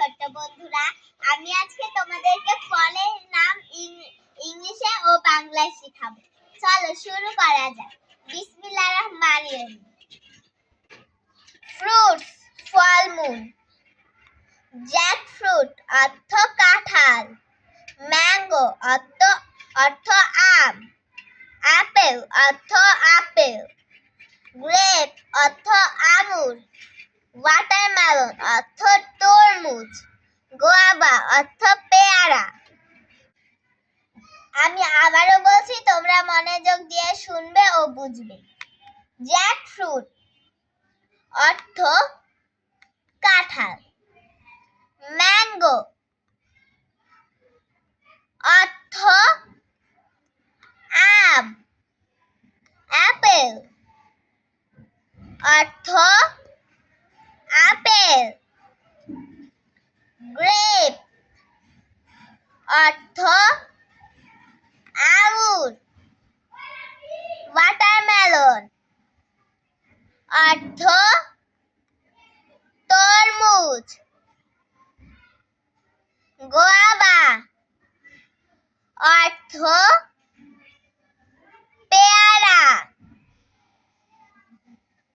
ছোট্ট বন্ধুরা, আমি আজকে তোমাদেরকে ফলের নাম ইংলিশে ও বাংলায় শেখাবো। চলো শুরু করা যাক। বিসমিল্লাহির রহমানির রহিম। ফ্রুটস ফলমূল। জ্যাকফ্রুট অর্থ কাঁঠাল, ম্যাঙ্গো অর্থ আম, অ্যাপেল অর্থ আপেল, গ্রেপ অর্থ আঙুর, ওয়াটারমেলন অর্থ তরমুজ, গোয়াভা অর্থ পেয়ারা। আমি আবারও বলছি, তোমরা মনোযোগ দিয়ে শুনবে ও বুঝবে। জ্যাকফ্রুট অর্থ কাঁঠাল, ম্যাঙ্গো অর্থ আম, অ্যাপেল অর্থ আপেল, গ্রেপ অর্থ আঙুর, ওয়াটারমেলন অর্থ তরমুজ, গোয়াভা অর্থ